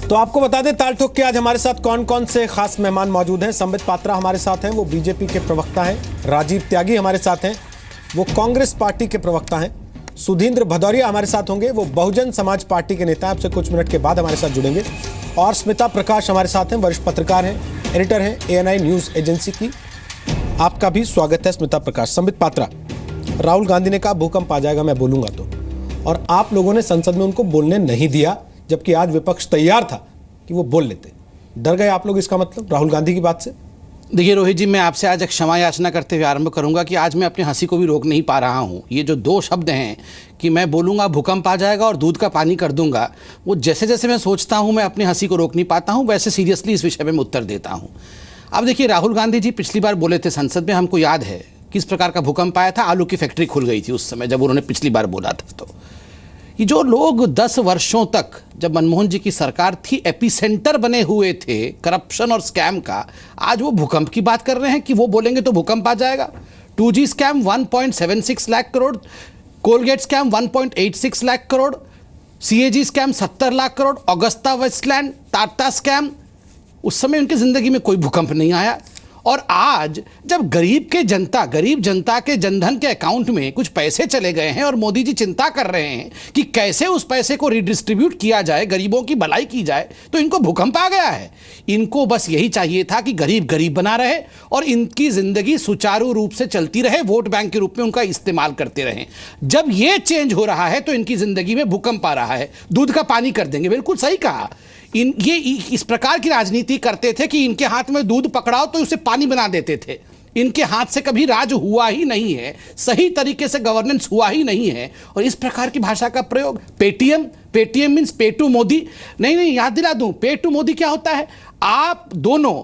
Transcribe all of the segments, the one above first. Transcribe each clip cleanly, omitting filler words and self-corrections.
तो आपको बता दें ताल ठोक के आज हमारे साथ कौन कौन से खास मेहमान मौजूद हैं। संबित पात्रा हमारे साथ हैं, वो बीजेपी के प्रवक्ता हैं। राजीव त्यागी हमारे साथ हैं, वो कांग्रेस पार्टी के प्रवक्ता हैं। सुधींद्र भदौरिया हमारे साथ होंगे, वो बहुजन समाज पार्टी के नेता हैं। आपसे कुछ मिनट के बाद हमारे साथ जुड़ेंगे। और स्मिता प्रकाश हमारे साथ हैं, वरिष्ठ पत्रकार हैं, एडिटर हैं ANI न्यूज़ एजेंसी की। आपका भी स्वागत है स्मिता प्रकाश। संबित पात्रा, राहुल गांधी ने कहा भूकंप आ जाएगा मैं बोलूंगा तो, और आप लोगों ने संसद में उनको बोलने नहीं दिया, जबकि आज विपक्ष तैयार था कि वो बोल लेते। डर गए आप लोग इसका मतलब राहुल गांधी की बात से? देखिए रोहित जी, मैं आपसे आज एक क्षमा याचना करते हुए आरंभ करूंगा कि आज मैं अपनी हंसी को भी रोक नहीं पा रहा हूं। ये जो दो शब्द हैं कि मैं बोलूंगा भूकंप आ जाएगा और दूध का पानी कर दूंगा, वो जैसे जैसे मैं सोचता हूं मैं अपनी हंसी को रोक नहीं पाता हूं, वैसे सीरियसली इस विषय में मैं उत्तर देता हूं। अब देखिए, राहुल गांधी जी पिछली बार बोले थे संसद में, हमको याद है किस प्रकार का भूकंप आया था। आलू की फैक्ट्री खुल गई थी उस समय जब उन्होंने पिछली बार बोला था। तो ये जो लोग 10 वर्षों तक, जब मनमोहन जी की सरकार थी, एपिसेंटर बने हुए थे करप्शन और स्कैम का, आज वो भूकंप की बात कर रहे हैं कि वो बोलेंगे तो भूकंप आ जाएगा। 2G scam 1.76 lakh crore, Colgate scam 1.86 lakh crore, CAG scam 70 lakh crore, Augusta Westland, Tata scam, उस समय उनकी जिंदगी में कोई भूकंप नहीं आया। और आज जब गरीब जनता के जनधन के अकाउंट में कुछ पैसे चले गए हैं और मोदी जी चिंता कर रहे हैं कि कैसे उस पैसे को रिडिस्ट्रीब्यूट किया जाए, गरीबों की भलाई की जाए, तो इनको भूकंप आ गया है। इनको बस यही चाहिए था कि गरीब गरीब बना रहे और इनकी जिंदगी सुचारू रूप से चलती रहे, वोट बैंक के रूप में उनका इस्तेमाल करते रहें। जब ये चेंज हो रहा है तो इनकी जिंदगी में भूकंप आ रहा है, दूध का पानी कर देंगे। बिल्कुल सही कहा। ये इस प्रकार की राजनीति करते थे कि इनके हाथ में दूध पकड़ाओ तो उसे पानी बना देते थे। इनके हाथ से कभी राज हुआ ही नहीं है, सही तरीके से गवर्नेंस हुआ ही नहीं है। और इस प्रकार की भाषा का प्रयोग, पेटीएम मीन्स पे टू मोदी। नहीं, याद दिला दूं, पे टू मोदी क्या होता है? आप दोनों,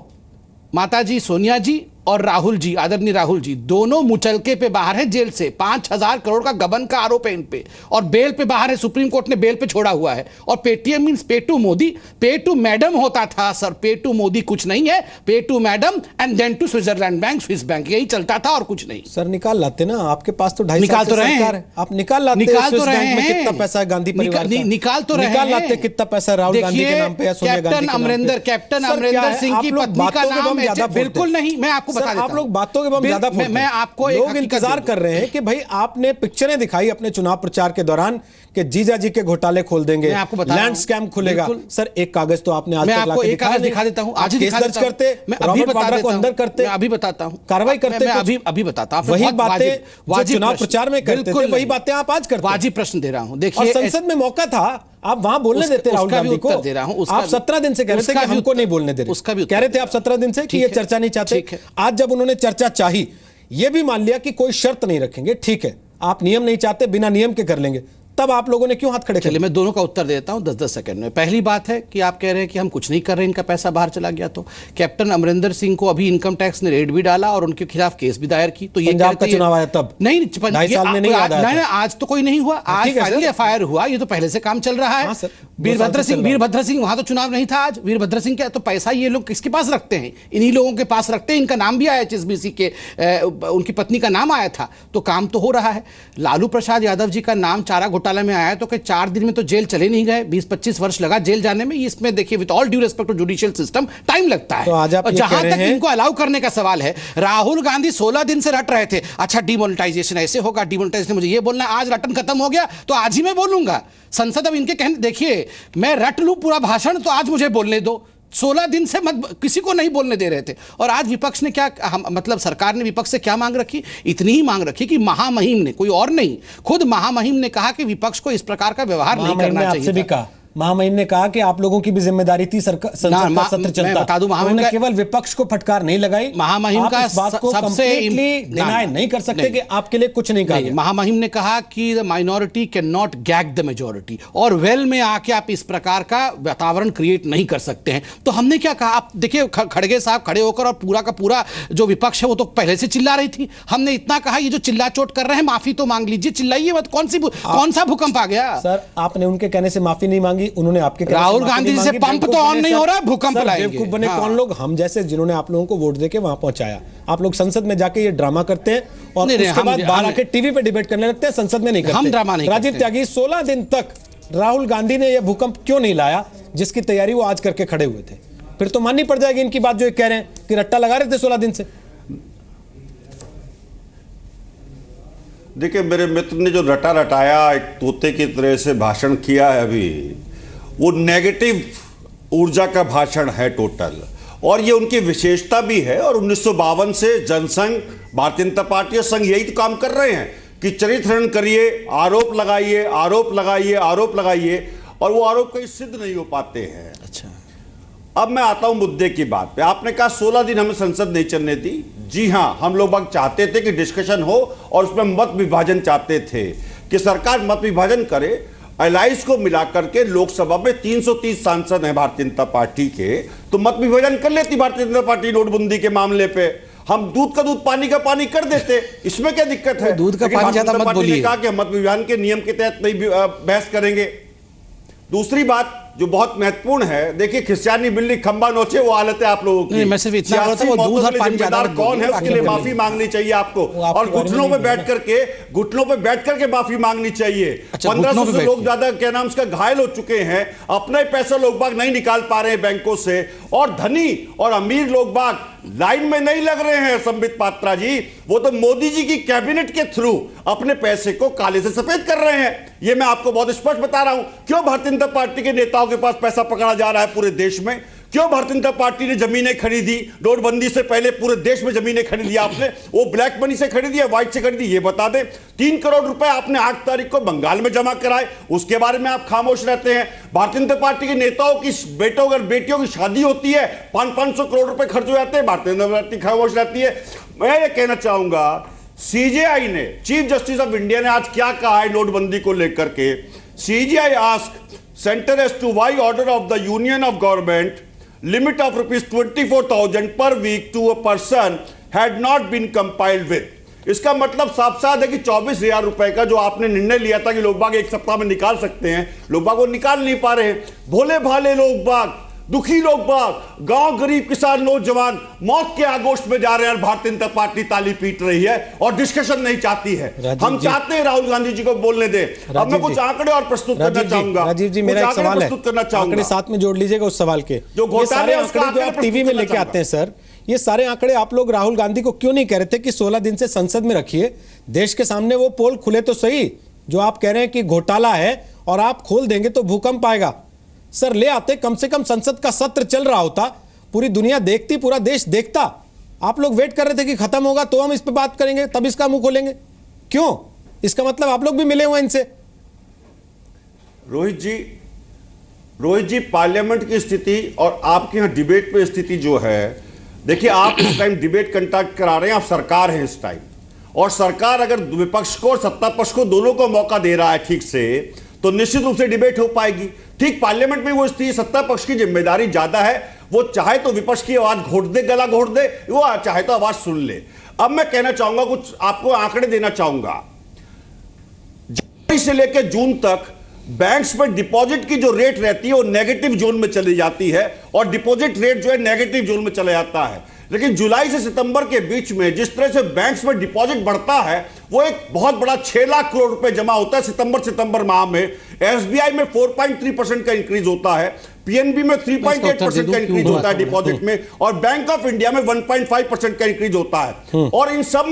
माताजी सोनिया जी और राहुल जी, आदरणीय राहुल जी, दोनों मुचलके पे बाहर हैं जेल से। 5,000 करोड़ का गबन का आरोप है इन पे, और बेल पे बाहर है, सुप्रीम कोर्ट ने बेल पे छोड़ा हुआ है। और पेटीएम मींस पे टू मोदी, पे टू मैडम होता था सर, पे टू मोदी कुछ नहीं है, pay to madam and then to Switzerland bank, Swiss bank, यही चलता था और कुछ नहीं। सर निकाल लाते ना, आपके पास तो 2.5 निकाल तो रहे हैं, आप निकाल लाते, निकाल तो रहे हैं। कितना पैसा है गांधी परिवार का? निकाल तो रहे हैं। निकाल लाते कितना पैसा राहुल गांधी के नाम पे या सोनिया गांधी के नाम पे? कैप्टन अमरिंदर सिंह की पत्नी का नाम है। बिल्कुल नहीं, मैं आपको बता देता हूं। आप लोग बातों के बम ज्यादा फोड़ते हैं। मैं आपको लोग इंतजार कर रहे हैं कि भाई आपने पिक्चरें दिखाई अपने चुनाव प्रचार के दौरान कि जीजा जी के घोटाले खोल देंगे, लैंड स्कैम खुलेगा। सर एक कागज तो आपने आज तक लाके दिखा देता हूं। आज केस दर्ज करते, रॉबर्ट वाड्रा को अंदर करते, मैं अभी बताता हूं, कार्रवाई करते, अभी बताता हूं। वही बातें जो चुनाव प्रचार में करते थे, वही बातें आप आज करते हैं। वाजिब प्रश्न दे रहा हूं। देखिए, संसद में मौका था, आप वहां बोलने देते राहुल गांधी को। दे रहा हूं। आप 17 दिन से कह रहे थे कि हमको नहीं बोलने दे रहे, कह रहे थे आप 17 दिन से कि ये चर्चा नहीं चाहते। आज जब उन्होंने चर्चा चाही, ये भी मान लिया कि कोई शर्त नहीं रखेंगे, ठीक है आप नियम नहीं चाहते, बिना नियम के कर लेंगे, तब आप लोगों ने क्यों हाथ खड़े? चलिए मैं दोनों का उत्तर देता हूं 10-10 सेकंड में। पहली बात है कि आप कह रहे हैं कि हम कुछ नहीं कर रहे, इनका पैसा बाहर चला गया। तो कैप्टन अमरिंदर सिंह को अभी इनकम टैक्स ने रेड भी डाला और उनके खिलाफ केस भी दायर की। तो ये पंजाब का चुनाव आया तब नहीं, 2.5 साल में नहीं आया। आज तो कोई नहीं हुआ, आज फाइनली FIR हुआ, ये तो पहले से काम चल रहा है। वीरभद्र सिंह, वहां तो चुनाव नहीं था आज। वीरभद्र सिंह क्या, तो पैसा ये लोग किसके पास रखते हैं? इन्हीं लोगों के पास रखते हैं। इनका नाम भी आया HSBC के, उनकी पत्नी का नाम आया था, तो काम तो हो रहा है। लालू प्रसाद यादव जी का नाम चारा घोटाला में आया तो 4 दिन में तो जेल चले नहीं गए, 20-25 वर्ष लगा जेल जाने में। इसमें देखिए, with all due respect to judicial system, time लगता है। तो आज आप जहां तक इनको अलाउ करने का सवाल है, राहुल गांधी 16 दिन से रट रहे थे, अच्छा डिमोनेटाइजेशन ऐसे होगा, डिमोनेटाइजेशन मुझे ये बोलना, आज रटन खत्म हो गया तो आज ही मैं बोलूंगा। संसद अब इनके कहने, देखिए मैं रट लूं पूरा भाषण तो आज मुझे बोलने दो। 16 दिन से मत किसी को नहीं बोलने दे रहे थे। और आज विपक्ष ने क्या, मतलब सरकार ने विपक्ष से क्या मांग रखी? इतनी ही मांग रखी कि महामहिम ने, कोई और नहीं, खुद महामहिम ने कहा कि विपक्ष को इस प्रकार का व्यवहार नहीं करना चाहिए। महामहिम ने कहा कि आप लोगों की भी जिम्मेदारी थी, संसद का सत्र चलता। बता दूं, महामहिम ने केवल विपक्ष को फटकार नहीं लगाई। महामहिम का इस बात को सबसे डिनाई नहीं कर सकते कि आपके लिए कुछ नहीं कहा। महामहिम ने कहा कि the minority can not gag the majority, और वेल में आके आप इस प्रकार का वातावरण क्रिएट नहीं कर सकते हैं। तो हमने क्या कहा, आप देखिए खड़गे साहब खड़े होकर, और पूरा का पूरा जो विपक्ष है वो तो पहले से चिल्ला रही थी। हमने इतना कहा, ये जो चिल्ला चोट कर रहे हैं माफी तो मांग लीजिए, चिल्लाइए मत। कौन सा भूकंप आ गया? सर आपने उनके कहने से माफी नहीं मांगी, उन्होंने आपके। राहुल गांधी से पंप तो ऑन नहीं हो रहा है, भूकंप लाएंगे। बेवकूफ बने कौन लोग? हम जैसे जिन्होंने आप लोगों को वोट देके वहां पहुंचाया। आप लोग संसद में जाके ये ड्रामा करते हैं और उसके बाद बाहर आके टीवी पे डिबेट करने लगते हैं, संसद में नहीं करते। हम ड्रामा नहीं राजीव त्यागी, 16 दिन तक राहुल गांधी ने यह भूकंप क्यों नहीं लाया? जिसकी तैयारी वो आज करके खड़े हुए थे। फिर तो माननी पड़ जाएगी इनकी बात जो ये कह रहे हैं कि रट्टा लगा रहे थे 16 दिन से। देखिए, मेरे मित्र ने जो रटा रटाया एक तोते की तरह से भाषण किया है अभी, वो नेगेटिव ऊर्जा का भाषण है टोटल, और ये उनकी विशेषता भी है। और 1952 से जनसंघ, भारतीय जनता पार्टी और संघ यही तो काम कर रहे हैं कि चरित्रहरण करिए, आरोप लगाइए, आरोप लगाइए, आरोप लगाइए, और वो आरोप कहीं सिद्ध नहीं हो पाते हैं। अच्छा, अब मैं आता हूं मुद्दे की बात पे। आपने कहा 16 दिन हमें संसद नहीं चलने दी। जी हां, हम लोग चाहते थे कि डिस्कशन हो और उसमें मत विभाजन चाहते थे कि सरकार मत विभाजन करे। अलायंस को मिलाकर के लोकसभा में 330 सांसद हैं भारतीय जनता पार्टी के, तो मत विभाजन कर लेती भारतीय जनता पार्टी नोटबंदी के मामले पे। हम दूध का दूध, पानी का पानी कर देते, इसमें क्या दिक्कत है? दूध का पानी ज्यादा मत बोलिए। कहा कि मत विभाजन के नियम के तहत नहीं बहस करेंगे। दूसरी बात जो बहुत महत्वपूर्ण है, देखिए, खिसियानी बिल्ली खंबा नोचे वो हालत है आप लोगों की। मैं सिर्फ इतना बोलता हूं, वो दूध और पानी ज्यादा कौन है उसके लिए माफी मांगनी चाहिए आपको, और घुटनों पे बैठ करके माफी मांगनी चाहिए। 1500 से लोग ज्यादा क्या नाम उसका घायल हो चुके हैं, अपने पैसा लोग बाग नहीं निकाल पा रहे हैं बैंकों से, और धनी और अमीर लोग बाग लाइन में नहीं लग रहे हैं। संबित पात्रा जी, वो तो मोदी जी की कैबिनेट के थ्रू अपने पैसे को काले से सफेद कर रहे हैं। ये मैं आपको बहुत स्पष्ट बता रहा हूं। क्यों भारतीय जनता पार्टी के नेताओं के पास पैसा पकड़ा जा रहा है पूरे देश में? क्यों भारतीय जनता पार्टी ने जमीनें खरीदी? नोटबंदी से पहले पूरे देश में जमीनें खरीदी आपने, वो ब्लैक मनी से खरीदी या व्हाइट से खरीदी, ये बता दें। 3 करोड़ रुपए आपने 8 तारीख को बंगाल में जमा कराए, उसके बारे में आप खामोश रहते हैं। भारतीय जनता पार्टी के नेताओं की बेटियों की शादी होती है, 500 करोड़ रुपए खर्च हो जाते हैं, भारतीय जनता पार्टी खामोश रहती है। मैं ये कहना चाहूंगा, सीजेआई ने, चीफ जस्टिस ऑफ इंडिया ने आज क्या कहा है नोटबंदी को लेकर के? CJI ask centre as to why order of the union of government limit of rupees 24,000 per week to a person had not been compiled with। इसका मतलब साफ साफ है कि 24,000 रुपए का जो आपने निर्णय लिया था कि लोग बाग एक सप्ताह में निकाल सकते हैं, लोग बाग वो निकाल नहीं पा रहे हैं। भोले भाले लोग बाग, दुखी लोग बाग, गांव गरीब किसान नौजवान मौत के आगोश में जा रहे हैं। भारतीय जनता पार्टी ताली पीट रही है और डिस्कशन नहीं चाहती है। हम चाहते हैं राहुल गांधी जी को बोलने दे। अब मैं कुछ आंकड़े और प्रस्तुत करना चाहूंगा। राजीव जी, मेरा एक सवाल है, आंकड़े साथ में जोड़ लीजिएगा उस सवाल के। ये सारे आंकड़े जो आप टीवी में लेके आते हैं सर, ये सारे आंकड़े आप लोग राहुल गांधी को क्यों नहीं कह रहे थे कि 16 दिन से संसद में रखिए, देश के सामने वो पोल खुले तो सही। जो आप कह रहे हैं कि घोटाला है और आप खोल देंगे तो भूकंप आएगा, सर ले आते, कम से कम संसद का सत्र चल रहा होता, पूरी दुनिया देखती, पूरा देश देखता। आप लोग वेट कर रहे थे कि खत्म होगा तो हम इस पे बात करेंगे, तब इसका मुंह खोलेंगे। क्यों? इसका मतलब आप लोग भी मिले हुए इनसे। रोहित जी, पार्लियामेंट की स्थिति और आपके यहां डिबेट पे स्थिति जो है, देखिए, आप इस टाइम डिबेट कंडक्ट करा रहे हैं, आप सरकार है इस टाइम, और सरकार अगर विपक्ष को और सत्ता पक्ष को दोनों को मौका दे रहा है ठीक से, तो निश्चित रूप से डिबेट हो पाएगी। ठीक पार्लियामेंट में वो स्थिति, सत्ता पक्ष की जिम्मेदारी ज्यादा है, वो चाहे तो विपक्ष की आवाज घोट दे, गला घोट दे, वो चाहे तो आवाज सुन ले। अब मैं कहना चाहूंगा, कुछ आपको आंकड़े देना चाहूंगा। जनवरी से लेकर जून तक बैंक्स में डिपॉजिट की जो रेट रहती है वो नेगेटिव जोन में चली जाती है, और डिपॉजिट रेट जो है नेगेटिव जोन में चला जाता है। लेकिन जुलाई से सितंबर के बीच में जिस तरह से बैंक्स में डिपॉजिट बढ़ता है, वो एक बहुत बड़ा 6 लाख करोड़ रुपए जमा होता है सितंबर माह में। एसबीआई में 4.3% का इंक्रीज होता है, पीएनबी में 3.8% का इंक्रीज होता है डिपॉजिट में, और बैंक ऑफ इंडिया में 1.5% का इंक्रीज होता है। और इन सब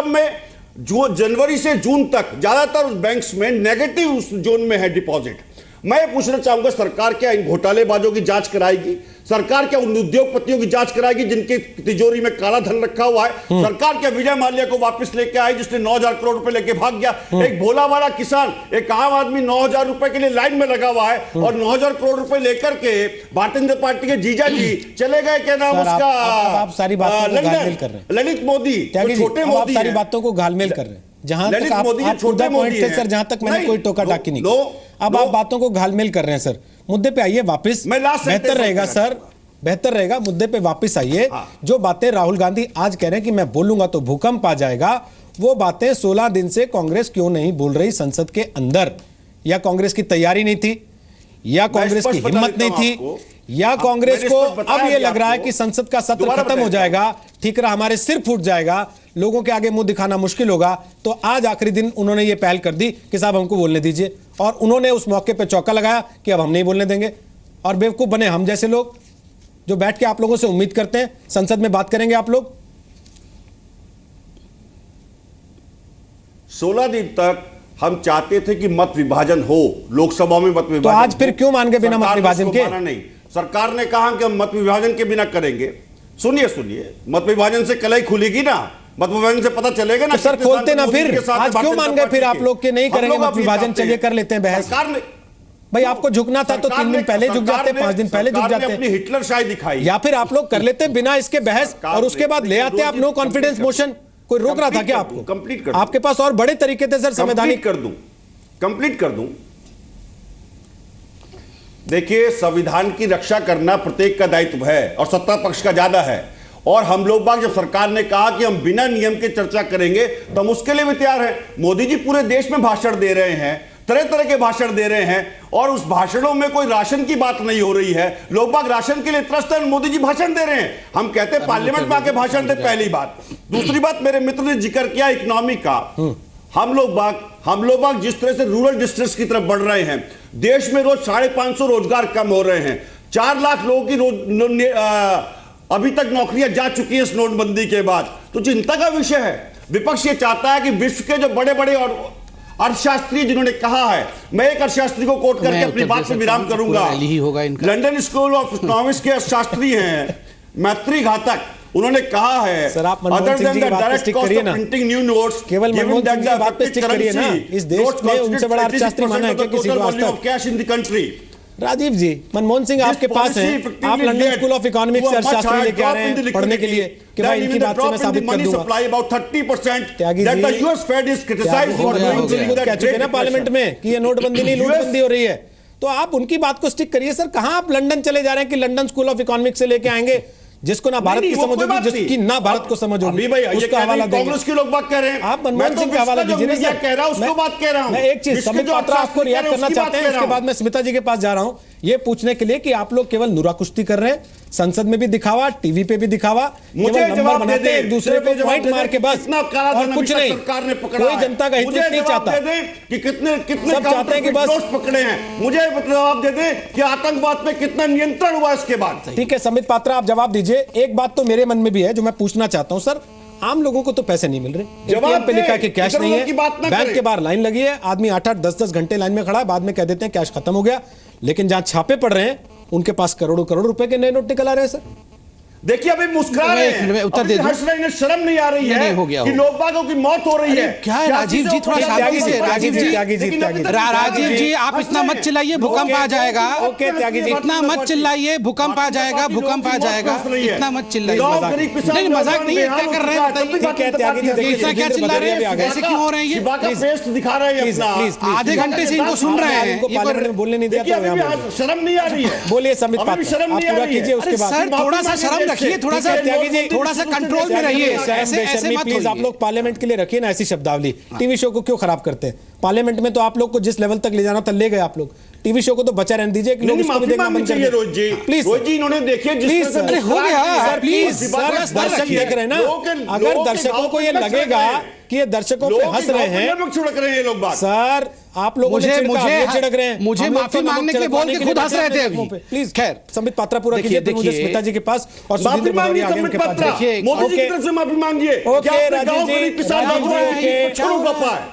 में जो जनवरी से जून तक ज्यादातर बैंक्स में नेगेटिव जोन में है डिपॉजिट। मैं पूछना चाहूंगा, सरकार क्या इन घोटालेबाजों की जांच कराएगी? सरकार क्या उन उद्योगपतियों की जांच कराएगी जिनके तिजोरी में काला धन रखा हुआ है? सरकार क्या विजय माल्या को वापस लेके आई जिसने 9,000 करोड़ रुपए लेके भाग गया? एक भोला वाला किसान, एक आम आदमी 9,000 रुपए के लिए लाइन में लगा हुआ है, और 9,000 करोड़ रुपए लेकर के भारतीय जनता पार्टी के जीजा जी चले गए, क्या नाम उसका, आप सारी बातों को घालमेल कर रहे हैं। ललित मोदी, छोटे मोदी, सारी बातों को घालमेल कर रहे हैं। जहां तक आप छोटे पॉइंट थे सर, जहां तक मैंने कोई टोका टाकी नहीं, अब आप बातों को घालमेल कर रहे हैं सर। मुद्दे पे आइए वापस, बेहतर रहेगा सर, बेहतर रहेगा, मुद्दे पे वापस आइए। जो बातें राहुल गांधी आज कह रहे हैं कि मैं बोलूंगा तो भूकंप आ जाएगा, वो बातें 16 दिन से कांग्रेस क्यों नहीं बोल रही संसद के अंदर? या कांग्रेस की तैयारी नहीं थी, या कांग्रेस की हिम्मत नहीं थी, या कांग्रेस को अब ये लग रहा है कि संसद का सत्र खत्म हो जाएगा, ठीक रहा, हमारे सिर फूट जाएगा, लोगों के आगे मुंह दिखाना मुश्किल होगा, तो आज आखिरी दिन उन्होंने ये पहल कर दी कि साहब हमको बोलने दीजिए, और उन्होंने उस मौके पे चौका लगाया कि अब हम नहीं बोलने देंगे। और बेवकूफ बने हम जैसे लोग जो बैठ के आप लोगों से उम्मीद करते हैं संसद में बात करेंगे आप लोग? 16 दिन तक हम चाहते थे कि मत विभाजन हो, लोकसभा में मत विभाजन। तो आज फिर क्यों मान गए बिना मत विभाजन के? नहीं, सरकार ने कहा कि हम मत विभाजन के बिना करेंगे। सुनिए, मत विभाजन से कलई खुलेगी ना, मत विभाजन से पता चलेगा ना। तो सर खोलते ना फिर, आज क्यों मान गए फिर आप लोग के नहीं करेंगे मत विभाजन? चलिए कर लेते हैं बहस। सरकार ने भाई आपको झुकना था तो 3 दिन पहले झुक जाते, 5 दिन पहले झुक जाते, अपनी हिटलर शाही दिखाई। या फिर आप लोग कर लेते बिना इसके बहस और उसके बाद ले आते आप नो कॉन्फिडेंस मोशन। कोई रोक रहा था क्या आपको? कंप्लीट कर, आपके पास और बड़े तरीके थे सर संवैधानिक। कंप्लीट कर दूं। देखिए, संविधान की रक्षा करना प्रत्येक का दायित्व है और सत्ता पक्ष का ज्यादा है। और हम लोग बाग जब सरकार ने कहा कि हम बिना नियम के चर्चा करेंगे तो हम उसके लिए भी तैयार हैं। मोदी जी पूरे देश में भाषण दे रहे हैं, तरह तरह के भाषण दे रहे हैं और उस भाषणों में कोई राशन की बात नहीं हो रही है। लोग बाग राशन के लिए त्रस्त हैं, मोदी जी भाषण दे रहे हैं। हम कहते हैं पार्लियामेंट में आके भाषण दे, पहली बात। दूसरी बात, मेरे मित्र ने जिक्र किया इकोनॉमी का। हम लोग बाग जिस तरह से रूरल डिस्ट्रिक्ट्स की तरफ बढ़ रहे हैं, देश में रोज 550 रोजगार कम हो रहे हैं, 4 लाख लोगों की अभी तक नौकरियां जा चुकी है इस नोटबंदी के बाद। तो चिंता का विषय है। विपक्ष ये चाहता है कि विश्व के जो बड़े बड़े और अर्थशास्त्री जिन्होंने कहा है, मैं एक अर्थशास्त्री को कोट करके अपनी बात पर विराम करूंगा। लंदन स्कूल ऑफ इकोनॉमिक्स के अर्थशास्त्री हैं मैत्री घातक, उन्होंने कहा है सर आप मनमोहन सिंह जी की बात पे स्टिक करिए ना, केवल मनमोहन सिंह जी की बात पे स्टिक करिए ना। इस देश में उनसे बड़ा अर्थशास्त्री माना है क्या किसी को आज तक? Cash in the country. Rajiv ji, Manmohan Singh आपके पास हैं, आप लंदन स्कूल ऑफ इकोनॉमिक्स से अर्थशास्त्री लेके आ रहे हैं पढ़ने के लिए कि भाई इनकी बात से मैं साबित कर दूंगा। त्यागी जी, कह चुके ना पार्लियामेंट में कि ये नोटबंदी नहीं लूटबंदी हो रही है। तो आप उनकी बात को स्टिक करिए। सर कहां आप लंदन चले जा रहे हैं कि लंदन स्कूल ऑफ इकोनॉमिक्स से लेके आएंगे जिसको ना भारत की समझ होगी, जिसकी ना भारत को समझ होगी, उसका हवाला देंगे। कांग्रेस के लोग बात कह रहे हैं, आप मनमोहन सिंह का हवाला दीजिए ना सर। कह रहा हूं उसको बात कह रहा हूं। मैं एक चीज, संबित पात्रा आपको रिएक्ट करना चाहते हैं, उसके बाद मैं स्मिता जी के पास जा रहा हूं ये पूछने के लिए कि आप लोग केवल नुरा कुश्ती कर रहे हैं, संसद में भी दिखावा, टीवी पे भी दिखावा, केवल नंबर बनाते हैं, एक दूसरे को पॉइंट मार के बस, और कुछ नहीं। कोई जनता का हित नहीं चाहता कि कितने सब चाहते हैं कि बस पकड़े हैं। मुझे जवाब दे दे कि आतंकवाद पे कितना नियंत्रण हुआ इसके बाद। ठीक है संबित पात्रा, आप जवाब दीजिए। एक बात तो मेरे मन में भी है जो मैं पूछना चाहता हूं सर, आम लोगों को तो पैसे नहीं मिल रहे, एटीएम पे लिखा है कि कैश नहीं है, बैंक के बाहर लाइन लगी है, आदमी 8-8 10-10 घंटे लाइन में खड़ा है, बाद में कह देते हैं कैश खत्म हो गया। लेकिन जहां छापे पड़ रहे हैं उनके पास करोड़ों करोड़ रुपए के नए नोट निकल आ रहे हैं सर। देखिए अभी मुस्कुरा रहे हैं, उत्तर दे हंस रहे हैं, शर्म नहीं आ रही है कि लोग बागों की मौत हो रही है। क्या है राजीव जी, थोड़ा शांति से। राजीव जी आप इतना मत चिल्लाइए, भूकंप आ जाएगा। ओके त्यागी जी, इतना मत चिल्लाइए, भूकंप आ जाएगा, भूकंप आ जाएगा, इतना मत चिल्लाइए। नहीं मजाक नहीं है, क्या कर रहे हैं बताइए, इतना क्या चिल्ला रहे हैं, ऐसे क्यों हो रहे हैं? ये दिखा रहे हैं, आधे घंटे से इनको सुन रहे हैं, बोलने नहीं दिया। शर्म नहीं आ रही है। बोलिए संबित पात्रा, आप पूरा कीजिए, उसके बाद सर थोड़ा सा शर्म रखिए, थोड़ा सा कंट्रोल में रहिए, ऐसे मत प्लीज। आप लोग पार्लियामेंट के लिए रखिए ना ऐसी शब्दावली। टीवी शो को क्यों खराब करते हैं? पार्लियामेंट में तो आप लोग को जिस लेवल तक ले जाना था ले गए आप लोग, टीवी शो को तो बचा रहने दीजिए कि लोग इसको भी देखना बंद कर दें। प्लीज रोज जी, इन्होंने देखिए प्लीज सर, हो गया सर, प्लीज सर, दर्शक देख रहे हैं ना। अगर दर्शकों को ये लगेगा कि ये दर्शकों पे हंस रहे हैं, छिड़क रहे हैं लोग बात। सर आप लोगों ने छिड़क रहे हैं, मुझे माफी मांगने के लिए बोल के खुद हंस रहे थे अभी। प्लीज खैर संबित पात्रा पूरा कीजिए, फिर मुझे स्मिता जी के पास और सुधींद्र भदौरिया आगे उनके पास देखिए। मोदी जी की तरफ से माफी मांगिए। Okay Rajiv ji,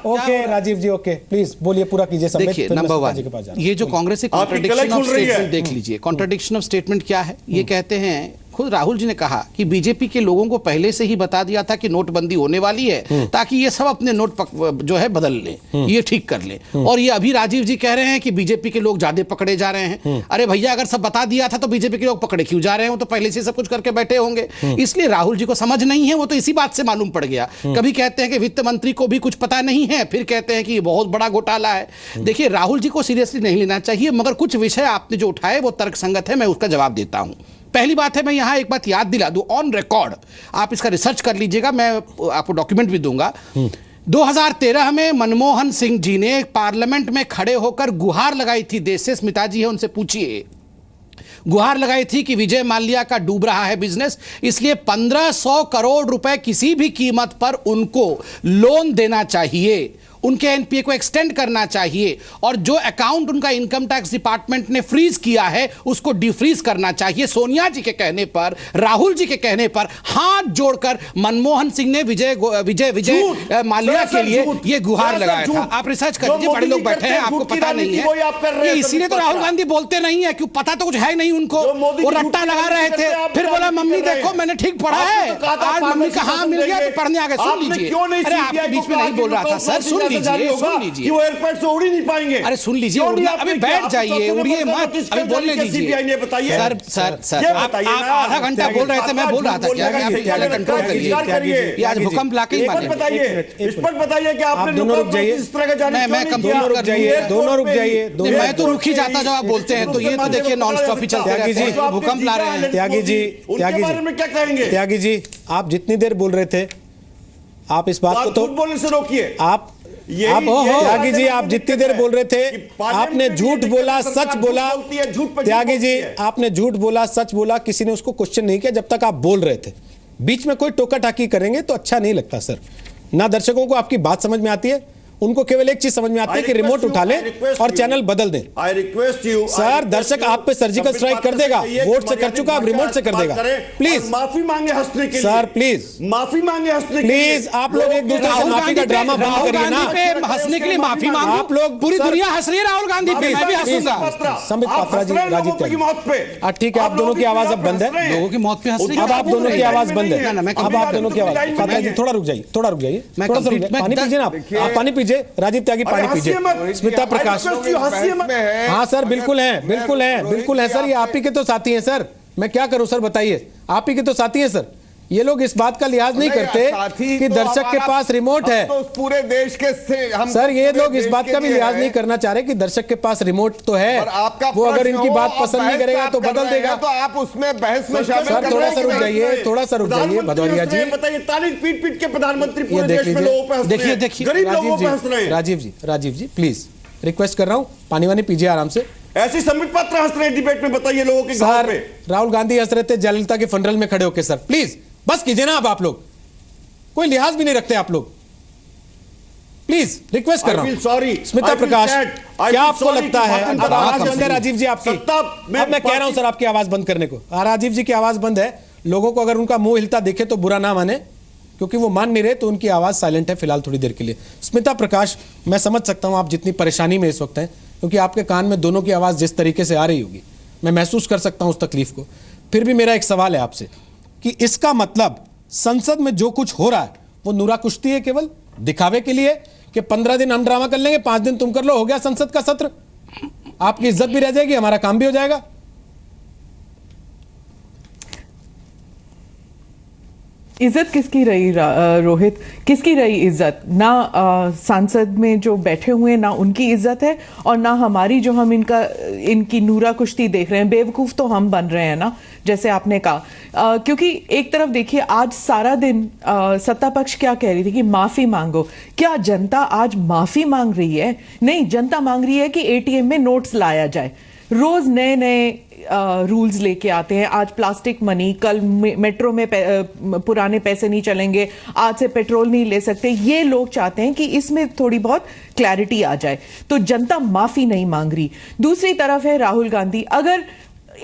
okay Rajiv ji, okay please बोलिए, पूरा कीजिए संबित। देखिए नंबर 1, ये जो कांग्रेस की कॉन्ट्रडिक्शन ऑफ स्टेटमेंट देख लीजिए। कॉन्ट्रडिक्शन ऑफ स्टेटमेंट क्या है? ये कहते हैं, खुद राहुल जी ने कहा कि बीजेपी के लोगों को पहले से ही बता दिया था कि नोटबंदी होने वाली है ताकि ये सब अपने नोट जो है बदल लें, ये ठीक कर लें। और ये अभी राजीव जी कह रहे हैं कि बीजेपी के लोग ज्यादा पकड़े जा रहे हैं। अरे भैया, अगर सब बता दिया था तो बीजेपी के लोग पकड़े क्यों जा रहे हैं? वो तो पहले से सब कुछ करके बैठे होंगे। इसलिए राहुल जी को समझ नहीं है, वो तो इसी बात से मालूम पड़ गया। कभी कहते हैं कि वित्त मंत्री को भी कुछ पता नहीं है, फिर कहते हैं कि ये बहुत बड़ा घोटाला है। देखिए राहुल जी को सीरियसली नहीं लेना चाहिए, मगर कुछ विषय आपने जो उठाए वो तर्कसंगत है, मैं उसका जवाब देता हूं। पहली बात है, मैं यहां एक बात याद दिला दूं, ऑन रिकॉर्ड आप इसका रिसर्च कर लीजिएगा, मैं आपको डॉक्यूमेंट भी दूंगा। 2013 में मनमोहन सिंह जी ने पार्लियामेंट में खड़े होकर गुहार लगाई थी देश से, स्मिता जी है उनसे पूछिए, गुहार लगाई थी कि विजय माल्या का डूब रहा है बिजनेस, इसलिए 1500 करोड़ रुपए किसी भी कीमत पर उनको लोन देना चाहिए। उनके एनपीए को एक्सटेंड करना चाहिए और जो अकाउंट उनका इनकम टैक्स डिपार्टमेंट ने फ्रीज किया है उसको डिफ्रीज करना चाहिए। सोनिया जी के कहने पर, राहुल जी के कहने पर हाथ जोड़कर मनमोहन सिंह ने विजय माल्या के लिए ये गुहार लगाया था। आप रिसर्च कर लीजिए, बड़े लोग बैठे हैं, आपको पता नहीं है। इसीलिए तो राहुल गांधी बोलते नहीं है, क्यों पता तो कुछ है नहीं उनको। वो रट्टा लगा रहे थे, फिर बोला मम्मी देखो मैंने ठीक पढ़ा है, आज मम्मी का हाँ मिल गया तो पढ़ने आ गए। सुन लीजिए, अरे आपके बीच में नहीं बोल रहा था सर, सुन लीजिए वो एयरपोर्ट से उड़ ही नहीं पाएंगे। अरे सुन लीजिए, अभी बैठ जाइए, उड़िए मत, अभी बोलने दीजिए। बताइए सर आप आधा घंटा बोल रहे थे, मैं बोल रहा था क्या कंट्रोल करिए। ये आज भूकंप लाके ही माने। बताइए कि आपने दोनों रुक जाइए, इस तरह का जाने मैं दोनों रुक जाइए, दोनों रुक जाइए। मैं तो रुक ही जाता जब आप बोलते हैं, तो ये तो देखिए नॉन स्टॉप ही चलते रहते हैं, भूकंप ला रहे हैं। त्यागी जी, क्या कहेंगे? त्यागी जी, आप जितनी देर बोल रहे थे, आप इस बात को तो बोलने से रोकिए। आप त्यागी जी, आप जितनी देर बोल रहे थे, आपने झूठ बोला, सच बोला। त्यागी जी, आपने झूठ बोला, सच बोला, किसी ने उसको क्वेश्चन नहीं किया जब तक आप बोल रहे थे। बीच में कोई टोका टाकी करेंगे तो अच्छा नहीं लगता सर। ना दर्शकों को आपकी बात समझ में आती है, उनको केवल एक चीज समझ में आती है कि रिमोट उठा लें और चैनल बदल दें। आई रिक्वेस्ट यू सर, दर्शक आप पे सर्जिकल स्ट्राइक कर देगा, वोट से कर चुका, अब रिमोट से कर देगा। प्लीज माफी मांगे हंसने के लिए। सर प्लीज माफी मांगे हंसने के लिए। प्लीज आप लोग एक दूसरे से माफी का ड्रामा बंद करिए ना। हंसने के लिए माफी मांगो, आप लोग पूरी दुनिया हंस रही है राहुल गांधी पे, मैं भी हंसूंगा। संबित पात्रा जी, राजीव त्यागी, मौत पे ठीक है, आप दोनों की आवाज अब बंद है। लोगों की मौत पे हंस रही है, अब आप दोनों की आवाज बंद है। अब आप दोनों की आवाज, पात्रा जी थोड़ा रुक जाइए, थोड़ा रुक जाइए, थोड़ा सा पानी पीजिए ना। आप पानी पीजिए, राजीव त्यागी पानी पीजिए। स्मिता प्रकाश, हाँ सर, बिल्कुल है, बिल्कुल है, बिल्कुल है सर, ये आप ही के तो साथी हैं सर, मैं क्या करूं सर बताइए, आप ही के तो साथी हैं सर। ये लोग इस बात का लिहाज नहीं करते कि दर्शक के पास रिमोट है। तो पूरे देश के हम सर, ये लोग इस बात का भी लिहाज नहीं करना चाह रहे कि दर्शक के पास रिमोट तो है, वो अगर इनकी बात पसंद नहीं करेगा तो बदल देगा। तो आप उसमें बहस में शामिल। सर थोड़ा सा रुक जाइए, थोड़ा सा रुक जाइए भदौरिया जी। बताइए, ताली पीट पीट के प्रधानमंत्री पूरे देख देश में लोगों पे हंस रहे हैं, देखिए, गरीब लोगों पे हंस रहे हैं। राजीव जी प्लीज रिक्वेस्ट कर रहा हूं, पानी वानी पीजिए आराम से। ऐसी संबित पात्रा हंस रहे हैं डिबेट में, बताइए लोगों के घर पे। राहुल गांधी हंस रहे थे जयललिता के फनरल में खड़े होकर। सर प्लीज बस कीजिए ना, अब आप लोग कोई लिहाज भी नहीं रखते आप लोग, प्लीज रिक्वेस्ट कर रहा हूं। सॉरी स्मिता प्रकाश, क्या आपको लगता है अब आवाज बंद है राजीव जी आपकी? अब मैं कह रहा हूं सर आपकी आवाज बंद करने को। राजीव जी की आवाज बंद है, लोगों को अगर उनका मुंह हिलता देखे तो बुरा ना माने, क्योंकि वो मान नहीं रहे, तो उनकी आवाज साइलेंट है फिलहाल थोड़ी देर के लिए। स्मिता प्रकाश, मैं समझ सकता हूं आप जितनी परेशानी में इस वक्त हैं, क्योंकि आपके कान में दोनों की आवाज जिस तरीके से आ रही होगी, मैं महसूस कर सकता हूं उस तकलीफ को। फिर भी मेरा एक सवाल है आपसे कि इसका मतलब संसद में जो कुछ हो रहा है वो नूरा कुश्ती है, केवल दिखावे के लिए, कि 15 दिन हम ड्रामा कर लेंगे, 5 दिन तुम कर लो, हो गया संसद का सत्र, आपकी इज्जत भी रह जाएगी, हमारा काम भी हो जाएगा। इज्जत किसकी रही रोहित, किसकी रही इज्जत? ना सांसद में जो बैठे हुए हैं ना उनकी इज्जत है, और ना हमारी, जो हम इनकी नूरा कुश्ती देख रहे हैं। बेवकूफ तो हम बन रहे हैं ना, जैसे आपने कहा। क्योंकि एक तरफ देखिए, आज सारा दिन सत्ता पक्ष क्या कह रही थी कि माफी मांगो। क्या जनता आज माफी मांग रही है? नहीं, जनता मांग रही है कि एटीएम में नोट्स लाया जाए। रोज नए नए रूल्स लेके आते हैं। आज प्लास्टिक मनी, कल मेट्रो में पुराने पैसे नहीं चलेंगे, आज से पेट्रोल नहीं ले सकते। ये लोग चाहते हैं कि इसमें थोड़ी बहुत क्लैरिटी आ जाए, तो जनता माफी नहीं मांग रही। दूसरी तरफ है राहुल गांधी। अगर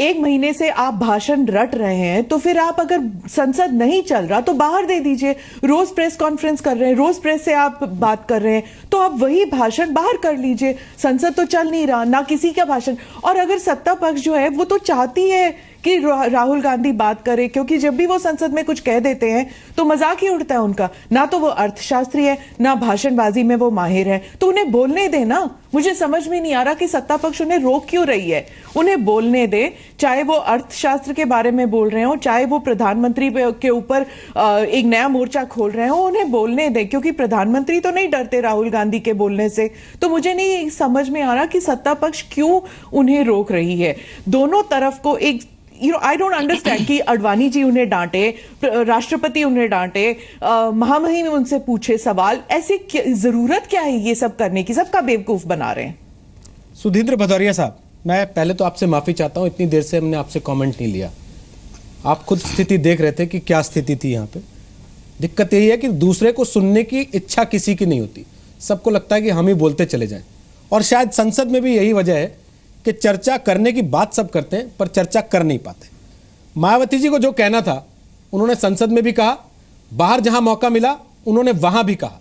1 महीने से आप भाषण रट रहे हैं, तो फिर आप, अगर संसद नहीं चल रहा तो बाहर दे दीजिए। रोज प्रेस कॉन्फ्रेंस कर रहे हैं, रोज प्रेस से आप बात कर रहे हैं, तो आप वही भाषण बाहर कर लीजिए। संसद तो चल नहीं रहा, ना किसी का भाषण। और अगर सत्ता पक्ष जो है वो तो चाहती है कि राहुल गांधी बात करे, क्योंकि जब भी वो संसद में कुछ कह देते हैं तो मजाक ही उड़ता है उनका। ना तो वो अर्थशास्त्री है, ना भाषणबाजी में वो माहिर है, तो उन्हें बोलने दे ना। मुझे समझ में नहीं आ रहा कि सत्ता पक्ष उन्हें रोक क्यों रही है। उन्हें बोलने दे, चाहे वो अर्थशास्त्र के बारे में बोल रहे हो, चाहे वो प्रधानमंत्री के ऊपर एक नया मोर्चा खोल रहे हो, उन्हें बोलने दे, क्योंकि प्रधानमंत्री तो नहीं डरते राहुल गांधी के बोलने से। तो मुझे नहीं समझ में आ रहा कि सत्ता पक्ष क्यों उन्हें रोक रही है। दोनों तरफ को एक आई डोंट अंडरस्टैंड कि अडवाणी जी उन्हें डांटे, राष्ट्रपति उन्हें डांटे, महामहिम उनसे पूछे सवाल। ऐसी जरूरत क्या है ये सब करने की? सबका बेवकूफ बना रहे हैं। सुधींद्र भदौरिया साहब, मैं पहले तो आपसे माफी चाहता हूं, इतनी देर से हमने आपसे कमेंट नहीं लिया। आप खुद स्थिति देख रहे थे कि क्या स्थिति थी यहाँ पे। दिक्कत यही है कि दूसरे को सुनने की इच्छा किसी की नहीं होती। सबको लगता है कि हम ही बोलते चले जाएं। और शायद संसद में भी यही वजह है कि चर्चा करने की बात सब करते हैं पर चर्चा कर नहीं पाते। मायावती जी को जो कहना था उन्होंने संसद में भी कहा, बाहर जहां मौका मिला उन्होंने वहां भी कहा।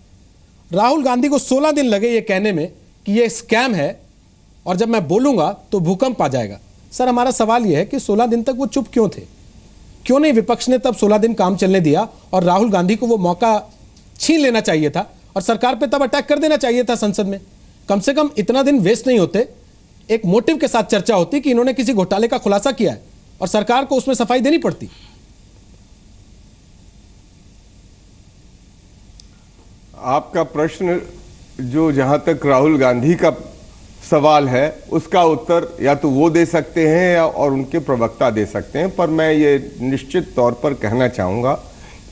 राहुल गांधी को 16 दिन लगे ये कहने में कि ये स्कैम है और जब मैं बोलूंगा तो भूकंप आ जाएगा। सर, हमारा सवाल यह है कि 16 दिन तक वो चुप क्यों थे? क्यों नहीं विपक्ष ने तब 16 दिन काम चलने दिया और राहुल गांधी को वो मौका छीन लेना चाहिए था और सरकार पे तब अटैक कर देना चाहिए था संसद में। कम से कम इतना दिन वेस्ट नहीं होते, एक मोटिव के साथ चर्चा होती कि इन्होंने किसी घोटाले का खुलासा किया है और सरकार को उसमें सफाई देनी पड़ती। आपका प्रश्न जो जहां तक राहुल गांधी का सवाल है उसका उत्तर या तो वो दे सकते हैं या और उनके प्रवक्ता दे सकते हैं, पर मैं ये निश्चित तौर पर कहना चाहूँगा,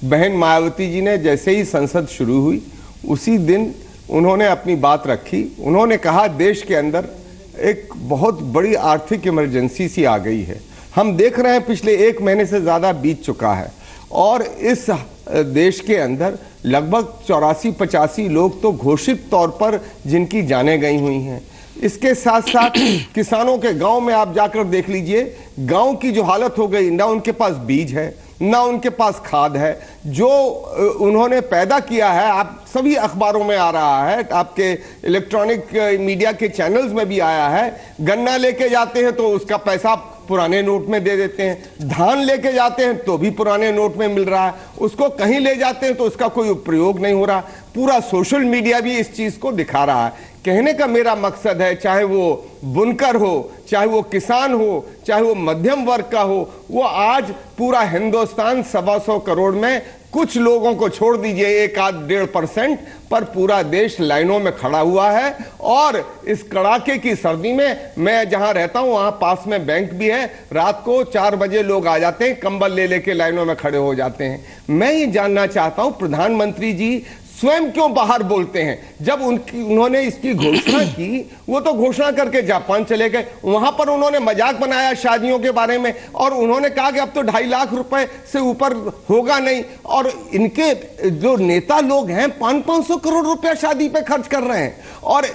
बहन मायावती जी ने जैसे ही संसद शुरू हुई उसी दिन उन्होंने अपनी बात रखी। उन्होंने कहा देश के अंदर एक बहुत बड़ी आर्थिक इमरजेंसी सी आ गई है। हम देख रहे हैं पिछले 1 महीने से ज़्यादा बीत चुका है और इस देश के अंदर लगभग 84-85 लोग तो घोषित तौर पर जिनकी जानें गई हुई हैं। इसके साथ साथ किसानों के गांव में आप जाकर देख लीजिए, गांव की जो हालत हो गई, ना उनके पास बीज है ना उनके पास खाद है। जो उन्होंने पैदा किया है, आप सभी अखबारों में आ रहा है, आपके इलेक्ट्रॉनिक मीडिया के चैनल्स में भी आया है। गन्ना लेके जाते हैं तो उसका पैसा पुराने नोट में दे देते हैं, धान लेके जाते हैं तो भी पुराने नोट में मिल रहा है, उसको कहीं ले जाते हैं तो उसका कोई प्रयोग नहीं हो रहा। पूरा सोशल मीडिया भी इस चीज को दिखा रहा है। कहने का मेरा मकसद है, चाहे वो बुनकर हो, चाहे वो किसान हो, चाहे वो मध्यम वर्ग का हो, वो आज पूरा हिंदुस्तान 125 करोड़ में कुछ लोगों को छोड़ दीजिए 1-1.5% पर पूरा देश लाइनों में खड़ा हुआ है। और इस कड़ाके की सर्दी में मैं जहां रहता हूं वहां पास में बैंक भी है, रात को 4 बजे लोग आ जाते हैं, कंबल ले लेके लाइनों में खड़े हो जाते हैं। मैं ये जानना चाहता हूं प्रधानमंत्री जी स्वयं क्यों बाहर बोलते हैं? जब उन्होंने इसकी घोषणा की, वो तो घोषणा करके जापान चले गए, वहां पर उन्होंने मजाक बनाया शादियों के बारे में और उन्होंने कहा कि अब तो 2.5 लाख रुपए से ऊपर होगा नहीं। और इनके जो नेता लोग हैं 500-500 करोड़ रुपया शादी पे खर्च कर रहे हैं। और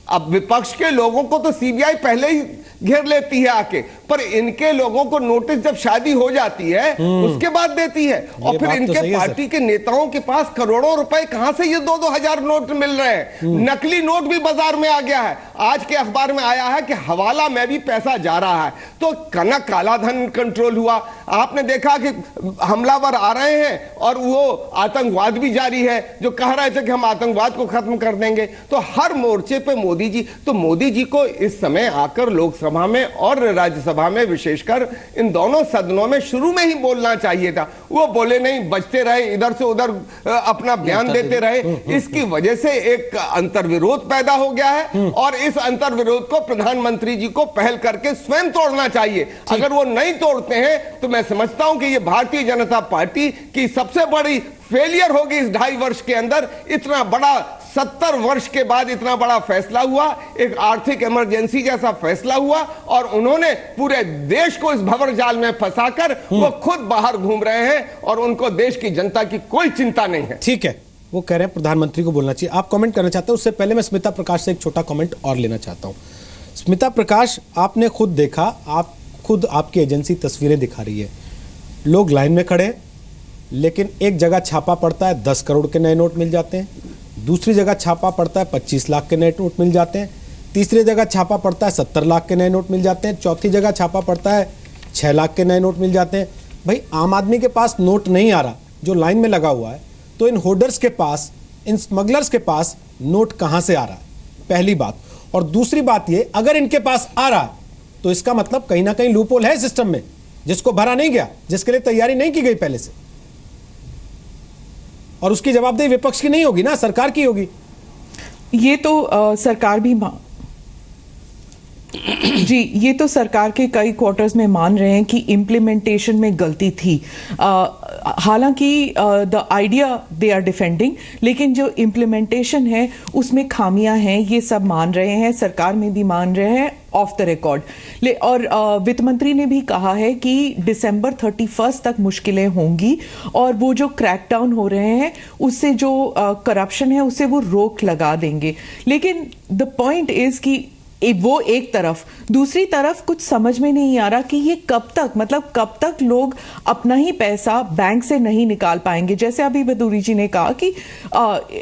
अब विपक्ष के लोगों को तो सीबीआई पहले ही घेर लेती है आके, पर इनके लोगों को नोटिस जब शादी हो जाती है उसके बाद देती है। और फिर इनके पार्टी के नेताओं के पास करोड़ों रुपए कहां से ये 2-2 हजार नोट मिल रहे हैं? नकली नोट भी बाजार में आ गया है। आज के अखबार में आया है कि हवाला में भी पैसा जा रहा है। तो कनक काला धन कंट्रोल हुआ। आपने देखा कि हमलावर आ रहे हैं और वो आतंकवाद भी जारी है, जो कह रहे थे कि हम आतंकवाद को खत्म कर देंगे। तो हर मोर्चे पे मोदी जी को इस समय आकर लोकसभा में और राज्यसभा में, विशेषकर इन दोनों सदनों में शुरू में ही बोलना चाहिए था। वो बोले नहीं, बचते रहे, इधर से उधर अपना बयान देते रहे। इसकी वजह से एक अंतर्विरोध पैदा हो गया है और इस अंतर्विरोध को प्रधानमंत्री जी को पहल करके स्वयं तोड़ना चाहिए। अगर वो नहीं तोड़ते हैं तो मैं समझता हूं कि ये भारतीय जनता पार्टी की सबसे बड़ी फेलियर होगी इस 2.5 वर्ष के अंदर। इतना बड़ा 70 वर्ष के बाद इतना बड़ा फैसला हुआ, एक आर्थिक इमरजेंसी जैसा फैसला हुआ और उन्होंने पूरे देश को इस भंवर जाल में फंसाकर वो खुद बाहर घूम रहे हैं और उनको देश की जनता की कोई चिंता नहीं है। ठीक है, वो कह रहे हैं प्रधानमंत्री को बोलना चाहिए। आप कमेंट करना चाहते हैं? उससे पहले मैं स्मिता प्रकाश से एक छोटा कमेंट और लेना चाहता हूं। स्मिता प्रकाश, आपने खुद देखा, आपकी एजेंसी तस्वीरें दिखा रही है, लोग लाइन में खड़े हैं, लेकिन एक जगह छापा पड़ता है 10 करोड़ के नए नोट मिल जाते हैं, दूसरी जगह छापा पड़ता है 25 लाख के नए नोट मिल जाते हैं, तीसरी जगह छापा पड़ता है 70 लाख के नए नोट मिल जाते हैं, चौथी जगह छापा पड़ता है 6 लाख के नए नोट मिल जाते हैं। भाई, आम आदमी के पास नोट नहीं आ रहा जो लाइन में लगा हुआ है, तो इन होर्डर्स के पास, इन स्मगलर्स के पास नोट कहां से आ रहा है? पहली बात। और दूसरी बात ये, अगर इनके पास आ रहा है तो इसका मतलब कहीं ना कहीं लूपहोल है सिस्टम में, जिसको भरा नहीं गया, जिसके लिए तैयारी नहीं की गई पहले से। और उसकी जवाबदेही विपक्ष की नहीं होगी ना, सरकार की होगी। ये तो सरकार भी जी, ये तो सरकार के कई क्वार्टर्स में मान रहे हैं कि इम्प्लीमेंटेशन में गलती थी। हालांकि the idea they are defending, लेकिन जो इम्प्लीमेंटेशन है उसमें खामियां हैं, ये सब मान रहे हैं, सरकार में भी मान रहे हैं ऑफ द रिकॉर्ड। और वित्त मंत्री ने भी कहा है कि दिसंबर 31 तक मुश्किलें होंगी और वो जो क्रैकडाउन हो रहे हैं उससे जो करप्शन है उससे वो रोक लगा देंगे। लेकिन द पॉइंट इज कि वो एक तरफ, दूसरी तरफ कुछ समझ में नहीं आ रहा कि ये कब तक, मतलब कब तक लोग अपना ही पैसा बैंक से नहीं निकाल पाएंगे। जैसे अभी बदूरी जी ने कहा कि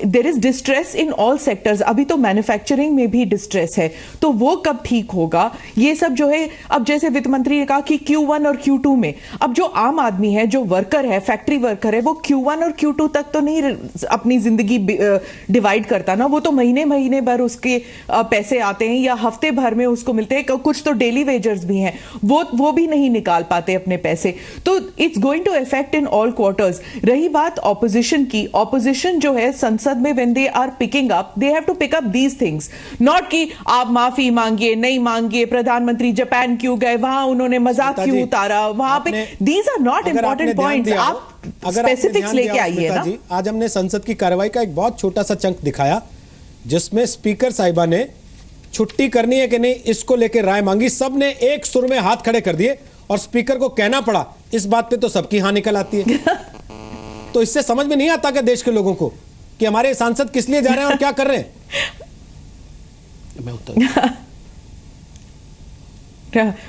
there is distress in all sectors, अभी तो मैन्युफैक्चरिंग में भी डिस्ट्रेस है, तो वो कब ठीक होगा? ये सब जो है, अब जैसे वित्त मंत्री ने कहा कि Q1 और Q2 में, अब जो आम आदमी है, जो वर्कर है, फैक्ट्री वर्कर है, वो Q1 और Q2 तक तो नहीं अपनी जिंदगी डिवाइड करता ना, वो तो महीने महीने भर उसके पैसे आते हैं या हफ्ते भर में उसको मिलते हैं, कुछ तो डेली वेजर्स भी हैं, वो भी नहीं निकाल पाते अपने पैसे। तो it's going to effect in all quarters. रही बात ऑपोजिशन की, ऑपोजिशन जो है संसद में when they are picking up, they have to pick up these things, not कि आप माफी मांगिए, नहीं मांगिए, प्रधानमंत्री जापान क्यों गए, वहां उन्होंने मजाक क्यों उतारा, वहां पे, these are not important points. आप स्पेसिफिक्स लेके आइए ना। आज हमने संसद की कार्रवाई का एक बहुत छोटा सा चंक दिखाया जिसमें स्पीकर साहिबा ने छुट्टी करनी है कि नहीं इसको लेकर राय मांगी, सबने एक सुर में हाथ खड़े कर दिए और स्पीकर को कहना पड़ा। इस बात पे तो सबकी हाँ निकल आती है। तो इससे समझ में नहीं आता कि देश के लोगों को कि हमारे सांसद किस लिए जा रहे हैं और क्या कर रहे हैं। मैं उत्तर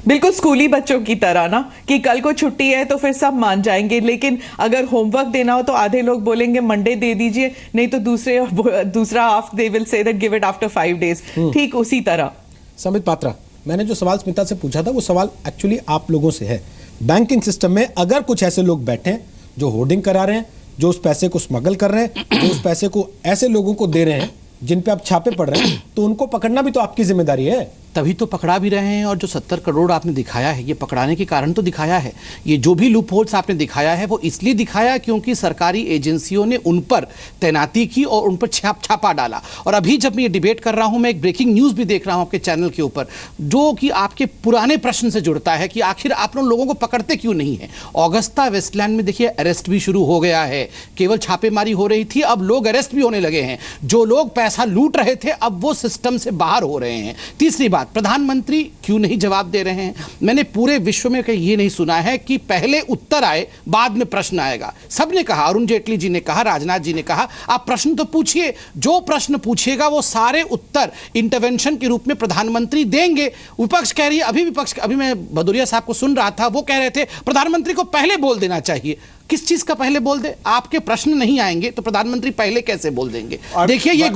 बिल्कुल स्कूली बच्चों की तरह ना, कि कल को छुट्टी है तो फिर सब मान जाएंगे, लेकिन अगर होमवर्क देना हो तो आधे लोग बोलेंगे मंडे दे दीजिए, नहीं तो दूसरा half they will say that give it after 5 days। ठीक उसी तरह। संबित पात्रा, मैंने जो सवाल स्मिता से पूछा था वो सवाल एक्चुअली आप लोगों से है। बैंकिंग सिस्टम में अगर कुछ ऐसे लोग बैठे हैं जो होर्डिंग करा रहे हैं, जो उस पैसे को स्मगल कर रहे हैं, जो उस पैसे को ऐसे लोगों को दे रहे हैं जिन पे आप छापे पड़ रहे हैं, तो उनको पकड़ना भी तो आपकी जिम्मेदारी है। तभी तो पकड़ा भी रहे हैं। और जो 70 करोड़ आपने दिखाया है, ये पकड़ाने के कारण तो दिखाया है। ये जो भी लूप होल्स आपने दिखाया है वो इसलिए दिखाया क्योंकि सरकारी एजेंसियों ने उन पर तैनाती की और उन पर छापा डाला। और अभी जब मैं ये डिबेट कर रहा हूं, मैं एक ब्रेकिंग न्यूज़ भी देख रहा हूं आपके चैनल के ऊपर, जो कि आपके पुराने प्रश्न से जुड़ता है कि आखिर आप लोगों को पकड़ते क्यों नहीं है। ऑगस्टा वेस्टलैंड में देखिए अरेस्ट भी शुरू हो गया है, केवल छापेमारी हो रही थी, अब लोग अरेस्ट भी होने लगे हैं। जो लोग पैसा लूट रहे थे अब वो सिस्टम से बाहर हो रहे हैं। तीसरी बात, प्रधानमंत्री क्यों नहीं जवाब दे रहे हैं। मैंने पूरे विश्व में ये नहीं सुना है कि पहले उत्तर आए बाद में प्रश्न आएगा। सबने कहा, अरुण जेटली जी ने कहा, राजनाथ जी ने कहा, आप प्रश्न तो पूछिए, जो प्रश्न पूछिएगा वो सारे उत्तर इंटरवेंशन के रूप में प्रधानमंत्री देंगे। विपक्ष कह रही है, अभी मैं भदौरिया साहब को सुन रहा था, वो कह रहे थे प्रधानमंत्री को पहले बोल देना चाहिए। किस चीज का पहले बोल दे? आपके प्रश्न नहीं आएंगे तो प्रधानमंत्री पहले कैसे बोल देंगे? देखिए ये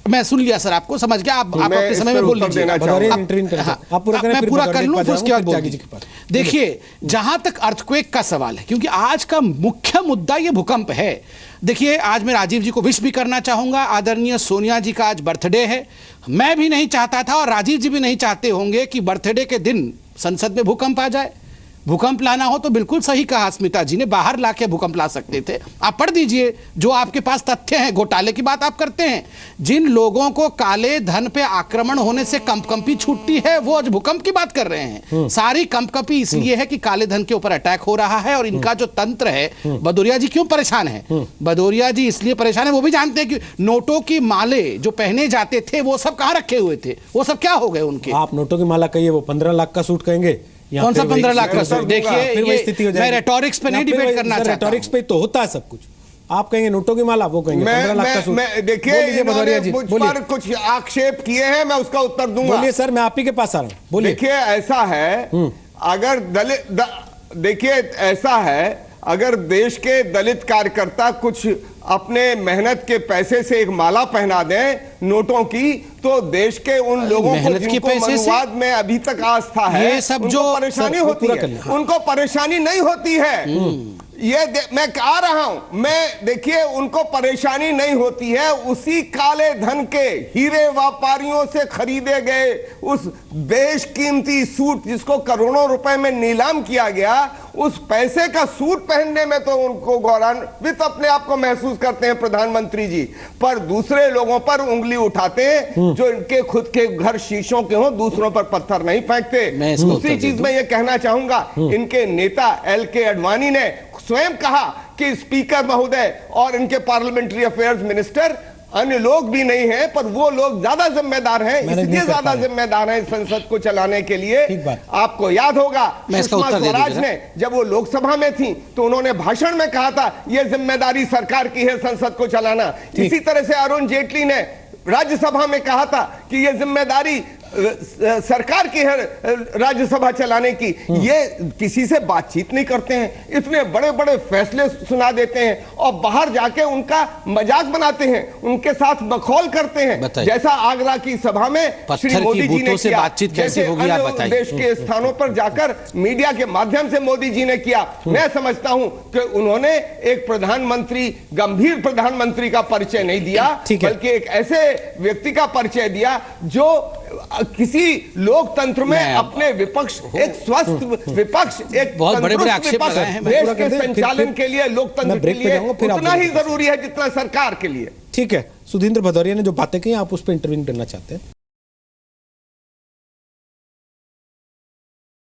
मैं सुन लिया सर, आपको समझ गया, आप अपने समय में बोल लीजिए। मैं पूरा कर लूं, उसके बाद बोल दीजिए। देखिए, जहां तक अर्थक्वेक का सवाल है, क्योंकि आज का मुख्य मुद्दा ये भूकंप है। देखिए, आज मैं राजीव जी को विश भी करना चाहूंगा। आदरणीय सोनिया जी का आज बर्थडे है। मैं भी नहीं चाहता था और राजीव जी भी नहीं चाहते होंगे कि बर्थडे के दिन संसद में भूकंप आ जाए। भूकंप लाना हो तो बिल्कुल सही कहा स्मिता जी ने, बाहर लाके भूकंप ला सकते थे। आप पढ़ दीजिए जो आपके पास तथ्य हैं। घोटाले की बात आप करते हैं, जिन लोगों को काले धन पे आक्रमण होने से कंपकंपी छूटती है वो आज भूकंप की बात कर रहे हैं। सारी कंपकंपी इसलिए है कि काले धन के ऊपर अटैक हो रहा है और इनका जो तंत्र है। भदौरिया जी क्यों परेशान है? भदौरिया जी इसलिए परेशान है, वो भी जानते हैं कि नोटों की माले जो पहने जाते थे वो सब कहां रखे हुए थे, वो सब क्या हो गए उनके। आप नोटों की माला कहिए, वो 15 लाख का सूट कहेंगे, कौन सा 15 लाख का सूट? देखिए, मैं रेटोरिक्स पे नहीं डिबेट करना चाहता। रेटोरिक्स पे तो होता है सब कुछ। आप कहेंगे नोटों की माला, वो कहेंगे 15 लाख का सूट। देखिए, मुझ पर कुछ आक्षेप किए हैं, मैं उसका उत्तर दूंगा। बोलिए सर, मैं आप ही के पास आ रहा हूं, बोलिए। देखिए, ऐसा है, अगर देखिए ऐसा है, अगर देश के दलित कार्यकर्ता कुछ अपने मेहनत के पैसे से एक माला पहना दें नोटों की, तो देश के उन लोगों को जिनको मनुवाद में अभी तक आस्था है, ये सब जो परेशानी होती है, उनको परेशानी नहीं होती है। मैं कह रहा हूं, मैं देखिए, उनको परेशानी नहीं होती है। उसी काले धन के हीरे व्यापारियों से खरीदे गए उस बेशकीमती सूट जिसको करोड़ों रुपए में नीलाम किया गया, उस पैसे का सूट पहनने में तो उनको गौरवान्वित अपने आप को महसूस करते हैं प्रधानमंत्री जी, पर दूसरे लोगों पर उंगली उठाते हैं जो इनके खुद के घर शीशों के हों, दूसरों पर पत्थर नहीं फेंकते। दूसरी चीज मैं ये कहना चाहूंगा, इनके नेता LK आडवाणी ने स्वयं कहा कि स्पीकर महोदय और इनके पार्लियामेंट्री अफेयर्स मिनिस्टर अन्य लोग भी नहीं हैं, पर वो लोग ज्यादा जिम्मेदार हैं, इसलिए ज्यादा जिम्मेदार हैं संसद को चलाने के लिए। आपको याद होगा सुषमा स्वराज ने जब वो लोकसभा में थी तो उन्होंने भाषण में कहा था ये जिम्मेदारी सरकार की है संसद को चलाना। इसी तरह से अरुण जेटली ने राज्यसभा में कहा था कि ये जिम्मेदारी सरकार की है राज्यसभा चलाने की। ये किसी से बातचीत नहीं करते हैं, इतने बड़े बड़े फैसले सुना देते हैं और बाहर जाके उनका मजाक बनाते हैं, उनके साथ बखौल करते हैं, जैसा आगरा की सभा में श्री मोदी जी ने किया, जैसे अन्य देश के स्थानों पर जाकर मीडिया के माध्यम से मोदी जी ने किया। मैं समझता हूं कि उन्होंने एक प्रधानमंत्री, गंभीर प्रधानमंत्री का परिचय नहीं दिया, बल्कि एक ऐसे व्यक्ति का परिचय दिया जो किसी लोकतंत्र में अपने विपक्ष, एक स्वस्थ विपक्ष, एक बहुत बड़े-बड़े आक्षेप लगाए हैं देश के संचालन के लिए, लोकतंत्र के लिए उतना ही जरूरी है जितना सरकार के लिए। ठीक है, सुधींद्र भदौरिया ने जो बातें कही आप उस पर इंटरव्यू करना चाहते हैं?